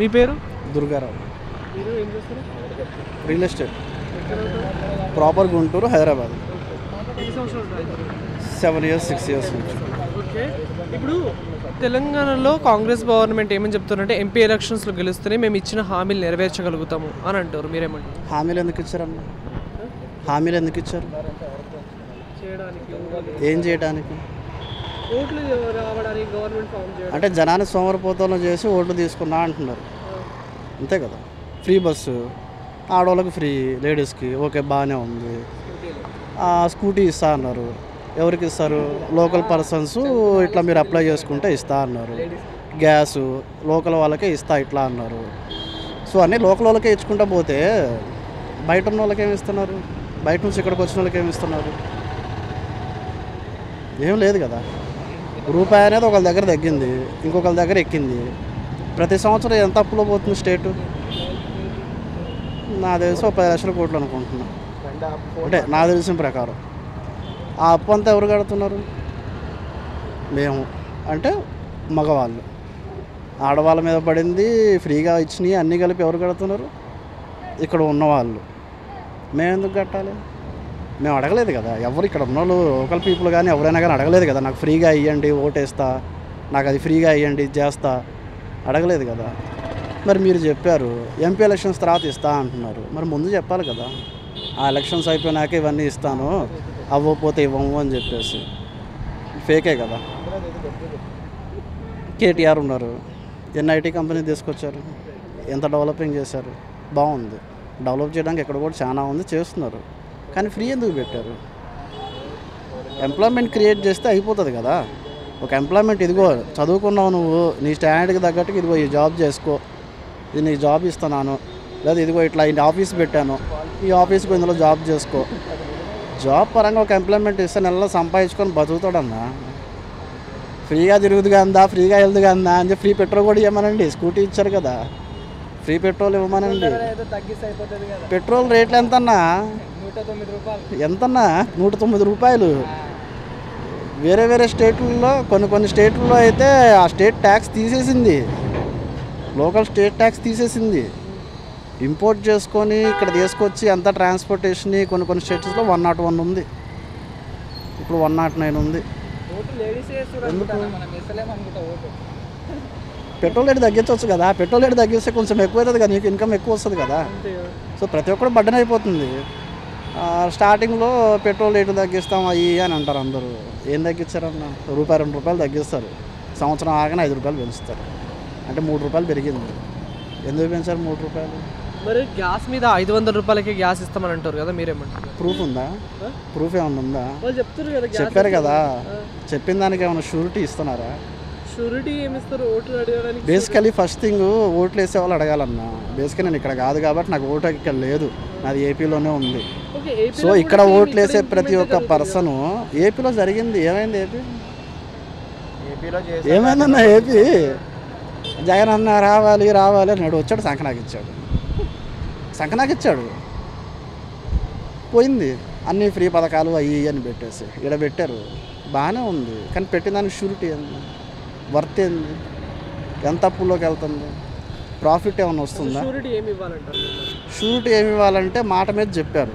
మీ పేరు? దుర్గారావు. మీరు ఏం చేస్తారు? Real estate. Proper Guntur, Hyderabad. ఎన్ని సంవత్సరాలు డ్రైవర్? 7 years 6 years నుంచి. ఓకే. ఇప్పుడు తెలంగాణలో కాంగ్రెస్ గవర్నమెంట్ ఏమని చెప్తున్నారంటే ఎంపీ ఎలక్షన్స్లో గెలుస్తూనే మేము ఇచ్చిన హామీలు నెరవేర్చగలుగుతాము అని అంటారు. మీరేమంటారు? హామీలు ఎందుకు ఇచ్చారన్న? హామీలు ఎందుకు ఇచ్చారు? చేయడానికి, ఏం చేయడానికి? ఓట్లు రావడానికి, గవర్నమెంట్ ఫామ్ చేయడానికి. అంటే జనాన్ని సోమరపోతంలో చేసి ఓట్లు తీసుకున్నా అంటున్నారు, అంతే కదా. ఫ్రీ బస్సు ఆడవాళ్ళకి ఫ్రీ, లేడీస్కి ఓకే బాగానే ఉంది. స్కూటీ ఇస్తా అన్నారు. ఎవరికి ఇస్తారు? లోకల్ పర్సన్స్ ఇట్లా మీరు అప్లై చేసుకుంటే ఇస్తా అన్నారు. గ్యాసు లోకల్ వాళ్ళకే ఇస్తా ఇట్లా అన్నారు. సో అన్నీ లోకల్ వాళ్ళకే ఇచ్చుకుంటా పోతే బయట ఉన్న వాళ్ళకి ఏమి ఇస్తున్నారు? బయట నుంచి ఇక్కడికి వచ్చిన వాళ్ళకి ఏమి ఇస్తున్నారు? ఏం లేదు కదా. రూపాయి అనేది ఒకళ్ళ దగ్గర తగ్గింది, ఇంకొకళ్ళ దగ్గర ఎక్కింది. ప్రతి సంవత్సరం ఎంత అప్పులో పోతుంది స్టేటు? నా తెలిసి 10 లక్షల కోట్లు అనుకుంటున్నా, అంటే నాకు తెలిసిన ప్రకారం. ఆ అప్పు అంతా ఎవరు కడుతున్నారు? మేము, అంటే మగవాళ్ళు. ఆడవాళ్ళ మీద పడింది, ఫ్రీగా ఇచ్చినాయి అన్నీ కలిపి ఎవరు కడుతున్నారు? ఇక్కడ ఉన్నవాళ్ళు. మేము ఎందుకు కట్టాలి? మేము అడగలేదు కదా. ఎవరు ఇక్కడ ఉన్న వాళ్ళు లోకల్ పీపుల్ కానీ ఎవరైనా కానీ అడగలేదు కదా. నాకు ఫ్రీగా ఇవ్వండి, ఓటేస్తా, నాకు అది ఫ్రీగా ఇవ్వండి, ఇది చేస్తా, అడగలేదు కదా. మరి మీరు చెప్పారు ఎంపీ ఎలక్షన్స్ తర్వాత ఇస్తా అంటున్నారు. మరి ముందు చెప్పాలి కదా. ఆ ఎలక్షన్స్ అయిపోయినాక ఇవన్నీ ఇస్తాను, అవ్వకపోతే ఇవ్వము అని చెప్పేసి. ఫేకే కదా. కేటీఆర్ ఉన్నారు, ఎన్ఐటీ కంపెనీ తీసుకొచ్చారు, ఎంత డెవలపింగ్ చేశారు, బాగుంది. డెవలప్ చేయడానికి ఎక్కడ కూడా చాలా ఉంది, చేస్తున్నారు. కానీ ఫ్రీ ఎందుకు పెట్టారు? ఎంప్లాయ్మెంట్ క్రియేట్ చేస్తే అయిపోతుంది కదా. ఒక ఎంప్లాయ్మెంట్, ఇదిగో చదువుకున్నావు నువ్వు, నీ స్టాండర్డ్కి తగ్గట్టుగా ఇదిగో ఈ జాబ్ చేసుకో, ఇది నీ జాబ్ ఇస్తున్నాను, లేదా ఇదిగో ఇట్లా ఈ ఆఫీస్ పెట్టాను, ఈ ఆఫీస్కి ఇందులో జాబ్ చేసుకో. జాబ్ పరంగా ఒక ఎంప్లాయ్మెంట్ ఇస్తే నెలలో సంపాదించుకొని బతుకుతాడన్నా. ఫ్రీగా తిరుగుతుగా అందా, ఫ్రీగా వెళ్తుగా అందా అని చెప్పి ఫ్రీ పెట్రోల్ కూడా ఇవ్వమనండి. స్కూటీ ఇచ్చారు కదా, ఫ్రీ పెట్రోల్ ఇవ్వమనండి. పెట్రోల్ రేట్లు ఎంతన్నా? 109 రూపాయలు. ఎంతన్నా? 109 రూపాయలు. వేరే వేరే స్టేట్లలో, కొన్ని స్టేట్లలో అయితే ఆ స్టేట్ ట్యాక్స్ తీసేసింది, లోకల్ స్టేట్ ట్యాక్స్ తీసేసింది. ఇంపోర్ట్ చేసుకొని ఇక్కడ తీసుకొచ్చి అంతా ట్రాన్స్పోర్టేషన్ కొన్ని స్టేట్స్లో 101 ఉంది, ఇప్పుడు 109 ఉంది. పెట్రోల్ రేటు తగ్గించవచ్చు కదా. పెట్రోల్ రేటు తగ్గిస్తే కొంచెం ఎక్కువ అవుతుంది కదా, నీకు ఇన్కమ్ ఎక్కువ వస్తుంది కదా. సో ప్రతి ఒక్కరు బడ్డన అయిపోతుంది. స్టార్టింగ్లో పెట్రోల్ రేటు తగ్గిస్తాం అయ్యి అని అంటారు అందరూ. ఏం తగ్గించారన్న? ₹2 తగ్గిస్తారు, సంవత్సరం ఆగానే ₹5 పెంచుతారు. అంటే ₹3 పెరిగింది. ఎందుకు పెంచారు ₹3? మరి గ్యాస్ మీద 500 రూపాయలకి గ్యాస్ ఇస్తామని అంటారు కదా, మీరేమంటారు? ప్రూఫ్ ఉందా? ప్రూఫ్ ఏమన్నా ఉందా? చెప్తారు కదా, చెప్పారు కదా. చెప్పిన దానికి ఏమైనా షూరిటీ ఇస్తున్నారా? షూరిటీ ఏమి ఇస్తారు? ఓట్లు అడగడానికి. బేసికలీ ఫస్ట్ థింగ్ ఓట్లు వేసే వాళ్ళు అడగాలన్నా. బేసిక్గా నేను ఇక్కడ కాదు కాబట్టి నాకు ఓటు ఇక్కడ లేదు, నాది ఏపీలోనే ఉంది. సో ఇక్కడ ఓట్లు వేసే ప్రతి ఒక్క పర్సను ఏపీలో జరిగింది. ఏమైంది ఏమైందన్నా? ఏపీ జగన్ అన్న రావాలి అన్నాడు, వచ్చాడు సంకనాకి ఇచ్చాడు, పోయింది. అన్ని ఫ్రీ పథకాలు అయ్యి అని పెట్టేసి ఇక్కడ పెట్టారు, బాగానే ఉంది. కానీ పెట్టిన దానికి షూరిటీ ఏంది? వర్త్ ఏంది? ఎంత అప్పుల్లోకి వెళ్తుంది? ప్రాఫిట్ ఏమైనా వస్తుందా? షూరిటీ ఏమి ఇవ్వాలంటే మాట మీద చెప్పారు,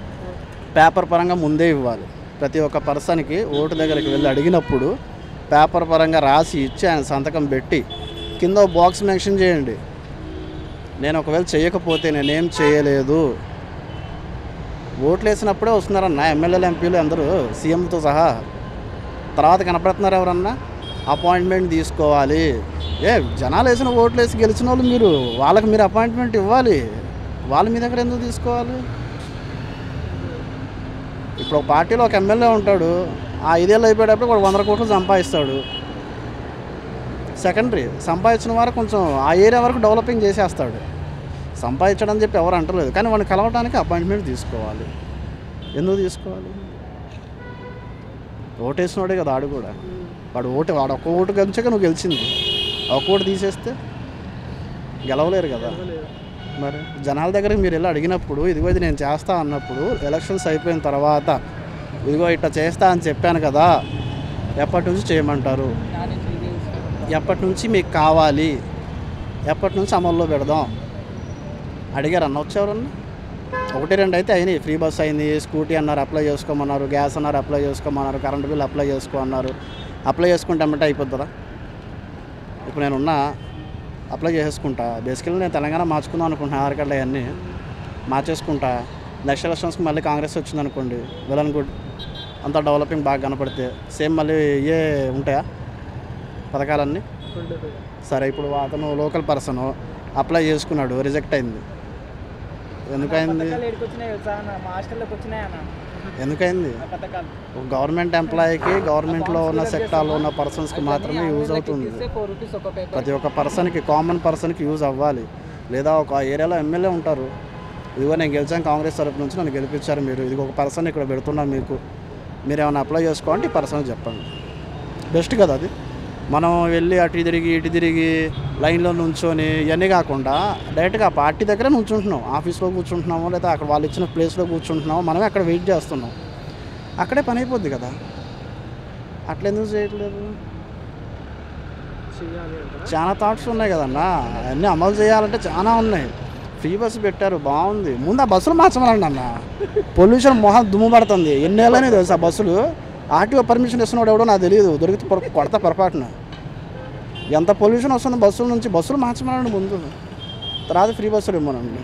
పేపర్ పరంగా ముందే ఇవ్వాలి. ప్రతి ఒక్క పర్సన్కి ఓటు దగ్గరికి వెళ్ళి అడిగినప్పుడు పేపర్ పరంగా రాసి ఇచ్చి ఆయన సంతకం పెట్టి కింద బాక్స్ మెన్షన్ చేయండి. నేను ఒకవేళ చేయకపోతే నేనేం చేయలేదు. ఓట్లు వేసినప్పుడే వస్తున్నారన్న ఎమ్మెల్యేలు, ఎంపీలు అందరూ సీఎంతో సహా. తర్వాత కనపడుతున్నారు ఎవరన్నా? అపాయింట్మెంట్ తీసుకోవాలి. జనాలు వేసిన ఓట్లు వేసి గెలిచిన వాళ్ళు మీరు, వాళ్ళకి మీరు అపాయింట్మెంట్ ఇవ్వాలి. వాళ్ళు మీ దగ్గర ఎందుకు తీసుకోవాలి? ఇప్పుడు ఒక పార్టీలో ఒక ఎమ్మెల్యే ఉంటాడు, ఆ 5 ఏళ్ళు అయిపోయేటప్పుడు వాడు 100 కోట్లు సంపాదిస్తాడు. సెకండరీ సంపాదించిన వారు కొంచెం ఆ ఏరియా వరకు డెవలపింగ్ చేసేస్తాడు. సంపాదించడం అని చెప్పి ఎవరు అంటలేదు, కానీ వాడిని కలవడానికి అపాయింట్మెంట్ తీసుకోవాలి. ఎందుకు తీసుకోవాలి? ఓటేసినోడే కదా ఆడు కూడా. వాడు ఒక్క ఓటు గెలిచాక నువ్వు గెలిచింది, ఒక ఓటు తీసేస్తే గెలవలేరు కదా. మరి జనాల దగ్గరికి మీరు వెళ్ళి అడిగినప్పుడు ఇదిగో ఇది నేను చేస్తా అన్నప్పుడు, ఎలక్షన్స్ అయిపోయిన తర్వాత ఇదిగో ఇట్లా చేస్తా అని చెప్పాను కదా, ఎప్పటి నుంచి చేయమంటారు, ఎప్పటి నుంచి మీకు కావాలి, ఎప్పటి నుంచి అమల్లో పెడదాం అడిగారన్న వచ్చేవారన్నా? 1-2 అయితే అయినాయి. ఫ్రీ బస్ అయింది, స్కూటీ అన్నారు అప్లై చేసుకోమన్నారు, గ్యాస్ అన్నారు అప్లై చేసుకోమన్నారు, కరెంట్ బిల్ అప్లై చేసుకో అన్నారు. అప్లై చేసుకుంటే అమ్మంటే అయిపోతుందా? ఇప్పుడు నేనున్నా అప్లై చేసుకుంటా. బేసికల్లీ నేను తెలంగాణ మార్చుకుందాం అనుకుంటున్నాను. ఆధార్ కార్డులు అవన్నీ మార్చేసుకుంటా. నెక్స్ట్ ఎలక్షన్స్కి మళ్ళీ కాంగ్రెస్ వచ్చింది అనుకోండి, వెల్ అండ్ గుడ్. అంతా డెవలపింగ్ బాగా కనపడితే సేమ్ మళ్ళీ ఇవే ఉంటాయా పథకాలన్నీ? సరే, ఇప్పుడు అతను లోకల్ పర్సన్ అప్లై చేసుకున్నాడు, రిజెక్ట్ అయింది. ఎందుకైంది? ఎందుకైంది? గవర్నమెంట్ ఎంప్లాయీకి, గవర్నమెంట్లో ఉన్న సెక్టార్లో ఉన్న పర్సన్స్కి మాత్రమే యూజ్ అవుతుంది. ప్రతి ఒక్క పర్సన్కి, కామన్ పర్సన్కి యూజ్ అవ్వాలి. లేదా ఒక ఏరియాలో ఎమ్మెల్యే ఉంటారు, ఇదిగో నేను గెలిచాను కాంగ్రెస్ తరపు నుంచి, నన్ను గెలిపించారు మీరు, ఇది ఒక పర్సన్ ఇక్కడ పెడుతున్నాను మీకు, మీరు ఏమైనా అప్లై చేసుకోండి ఈ పర్సన్ చెప్పండి. బెస్ట్ కదా అది. మనం వెళ్ళి అటు తిరిగి లైన్లో నుంచొని ఇవన్నీ కాకుండా డైరెక్ట్గా పార్టీ దగ్గర నుంచుంటున్నాం, ఆఫీస్లో కూర్చుంటున్నాము, లేదా అక్కడ వాళ్ళు ఇచ్చిన ప్లేస్లో కూర్చుంటున్నాము, మనమే అక్కడ వెయిట్ చేస్తున్నాం, అక్కడే పని అయిపోద్ది కదా. అట్లా ఎందుకు చేయట్లేదు? చాలా థాట్స్ ఉన్నాయి కదన్నా, అన్నీ అమలు చేయాలంటే చాలా ఉన్నాయి. ఫ్రీ బస్సు పెట్టారు, బాగుంది. ముందు ఆ బస్సులు మార్చమనండి అన్న. పొల్యూషన్ మొహం దుమ్ము పడుతుంది. ఎన్నేళ్ళనే తెలుసు ఆ బస్సులు. ఆర్టీఓ పర్మిషన్ ఇస్తున్నాడు ఎవడో నాకు తెలియదు, దొరికితే కొడతా పొరపాటున. ఎంత పొల్యూషన్ వస్తుంది బస్సుల నుంచి. బస్సులు మార్చమనండి ముందు, తర్వాత ఫ్రీ బస్సులు ఇవ్వమనండి.